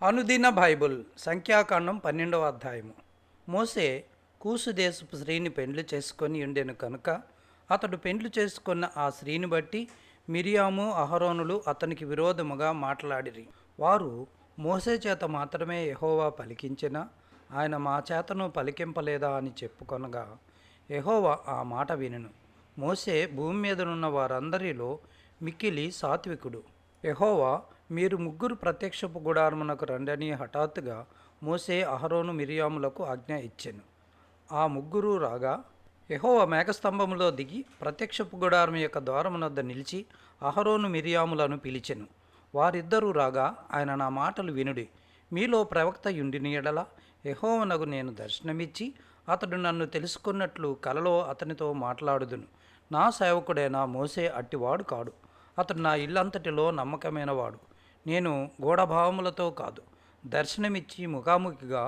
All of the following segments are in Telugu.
అనుదిన బైబుల్ సంఖ్యాకాండం 12వ అధ్యాయము. మోసే కూసు దేశపు స్త్రీని పెండ్లి చేసుకొని ఉండెను కనుక అతడు పెండ్లి చేసుకున్న ఆ స్త్రీని బట్టి మిరియాము అహరోనులు అతనికి విరోధముగా మాట్లాడిరి. వారు మోసే చేత మాత్రమే యెహోవా పలికించిన ఆయన మా చేతను పలికింపలేదా అని చెప్పుకొనగా యెహోవా ఆ మాట వినెను. మోసే భూమి మీదనున్న వారందరిలో మిక్కిలి సాత్వికుడు. యెహోవా మీరు ముగ్గురు ప్రత్యక్షపు గుడారమునకు రండని హఠాత్తుగా మోసే అహరోను మిరియాములకు ఆజ్ఞ ఇచ్చెను. ఆ ముగ్గురు రాగా యెహోవా మేఘస్తంభములో దిగి ప్రత్యక్షపు గుడారం యొక్క ద్వారమునొద్ద నిలిచి అహరోను మిరియాములను పిలిచెను. వారిద్దరూ రాగా ఆయన నా మాటలు వినుడి, మీలో ప్రవక్త యుండిన ఎడల యెహోవానగు నేను దర్శనమిచ్చి అతడు నన్ను తెలుసుకున్నట్లు కలలో అతనితో మాట్లాడుదును. నా సేవకుడైన మోసే అట్టివాడు కాడు. అతడు నా ఇల్లంతటిలో నమ్మకమైనవాడు. నేను గూఢభావములతో కాదు, దర్శనమిచ్చి ముఖాముఖిగా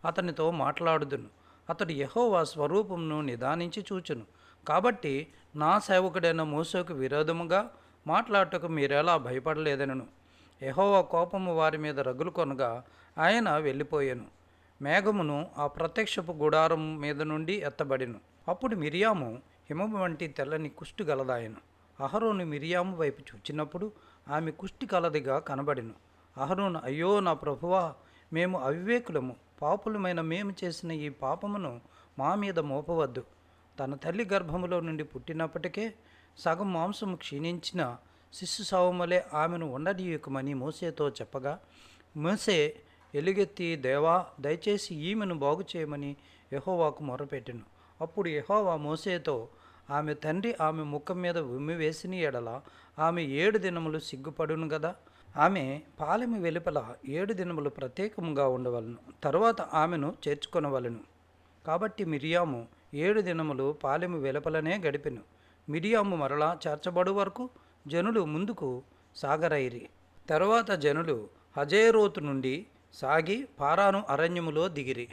అతనితో మాట్లాడుదును. అతడు యెహోవా స్వరూపమును నిదానించి చూచును. కాబట్టి నా సేవకుడైన మోసేకు విరోధముగా మాట్లాడటకు మీరెలా భయపడలేదనను. యెహోవా కోపము వారి మీద రగులు కొనగా ఆయన వెళ్ళిపోయాను. మేఘమును ఆ ప్రత్యక్షపు గుడారం మీద నుండి ఎత్తబడిను. అప్పుడు మిరియాము హిమము వంటి తెల్లని కుష్టి గలదాయను. అహరోను మిరియాము వైపు చూచినప్పుడు ఆమె కుష్టి కలదిగా కనబడెను. అహరోను, అయ్యో నా ప్రభువా, మేము అవివేకులము, పాపులమైన మేము చేసిన ఈ పాపమును మా మీద మోపవద్దు. తన తల్లి గర్భములో నుండి పుట్టినప్పటికే సగం మాంసము క్షీణించిన శిశు శవములే ఆమెను ఉండనీయకుమని మోసేతో చెప్పగా మోసే ఎలుగెత్తి, దేవా, దయచేసి ఈమెను బాగు చేయమని యెహోవాకు మొరపెట్టెను. అప్పుడు యెహోవా మోసేతో, ఆమె తండ్రి ఆమె ముఖం మీద ఉమ్మి వేసిన ఎడల ఆమె 7 దినములు సిగ్గుపడును గదా. ఆమె పాలెము వెలుపల 7 దినములు ప్రత్యేకముగా ఉండవలను, తరువాత ఆమెను చేర్చుకొనవలను. కాబట్టి మిరియాము 7 దినములు పాలెము వెలుపలనే గడిపెను. మిరియాము మరలా చేర్చబడు వరకు జనులు ముందుకు సాగరైరి. తరువాత జనులు హజేరోతు నుండి సాగి పారాను అరణ్యములో దిగిరి.